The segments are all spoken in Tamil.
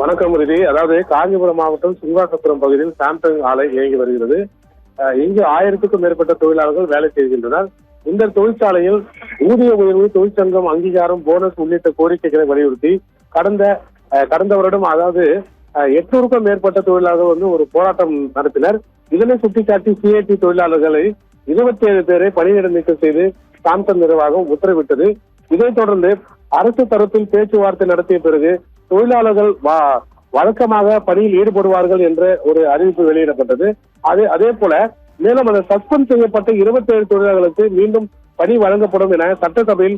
வணக்கம் ரிதி. அதாவது காஞ்சிபுரம் மாவட்டம் சிங்காசபுரம் பகுதியில் சாம்சங் ஆலை இயங்கி வருகிறது. இங்கு 1000க்கும் மேற்பட்ட தொழிலாளர்கள் வேலை செய்கின்றனர். இந்த தொழிற்சாலையில் ஊதிய உயர்வு, தொழிற்சங்கம் அங்கீகாரம், போனஸ் உள்ளிட்ட கோரிக்கைகளை வலியுறுத்தி கடந்த வருடம் அதாவது 800க்கும் மேற்பட்ட தொழிலாளர்கள் ஒரு போராட்டம் நடத்தினர். இதனை சுட்டிக்காட்டி சிஐடி தொழிலாளர்களை 27 பேரை பணியிட நீக்கம் செய்து சாம்சங் நிர்வாகம் உத்தரவிட்டது. இதைத் தொடர்ந்து அரசு தரப்பில் பேச்சுவார்த்தை நடத்திய பிறகு தொழிலாளர்கள் வழக்கமாக பணியில் ஈடுபடுவார்கள் என்ற ஒரு அறிவிப்பு வெளியிடப்பட்டது. அதே போல மேலும் அந்த சஸ்பெண்ட் செய்யப்பட்ட 27 தொழிலாளர்களுக்கு மீண்டும் பணி வழங்கப்படும் என சட்டசபையில்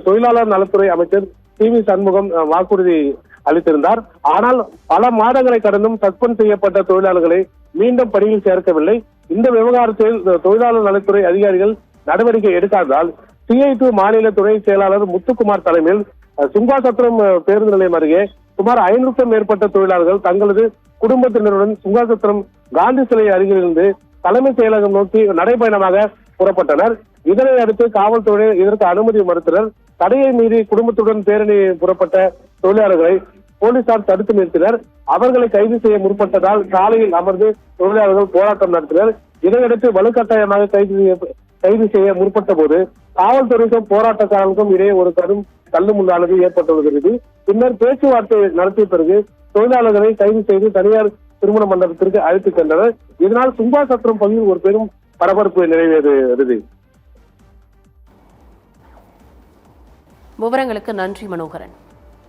தொழிலாளர் நலத்துறை அமைச்சர் சி.வி. சண்முகம் வாக்குறுதி அளித்திருந்தார். ஆனால் பல மாதங்களை கடந்தும் சஸ்பெண்ட் செய்யப்பட்ட தொழிலாளர்களை மீண்டும் பணியில் சேர்க்கவில்லை. இந்த விவகாரத்தில் தொழிலாளர் நலத்துறை அதிகாரிகள் நடவடிக்கை எடுக்காததால் சிஐடி மாநில துணை செயலாளர் முத்துக்குமார் தலைமையில் சுங்காசத்திரம் பேருந்து நிலையம் அருகே சுமார் 500க்கும் மேற்பட்ட தொழிலாளர்கள் தங்களது குடும்பத்தினருடன் சுங்காசத்திரம் காந்தி சிலை அருகிலிருந்து தலைமை செயலகம் நோக்கி நடைபயணமாக புறப்பட்டனர். இதனை அடுத்து காவல்துறையினர் இதற்கு அனுமதி மறுத்தனர். தடையை மீறி குடும்பத்துடன் பேரணி புறப்பட்ட தொழிலாளர்களை போலீசார் தடுத்து நிறுத்தினர். அவர்களை கைது செய்ய முற்பட்டதால் சாலையில் அமர்ந்து தொழிலாளர்கள் போராட்டம் நடத்தினர். இதையடுத்து வலுக்கட்டாயமாக கைது செய்ய முற்பட்ட போது காவல்துறைக்கும் போராட்டக்காரர்களுக்கும் இடையே ஒரு கடும் தள்ளுமுள்ளானது ஏற்பட்டுள்ளது. பின்னர் பேச்சுவார்த்தை நடத்திய பிறகு தொழிலாளர்களை கைது செய்து தனியார் திருமண மண்டபத்திற்கு அழைத்துச் சென்றனர். இதனால் சுங்காசத்திரம் பகுதியில் ஒரு பெரும் பரபரப்பு நிறைவேறுகிறது. விவரங்களுக்கு நன்றி மனோகரன்.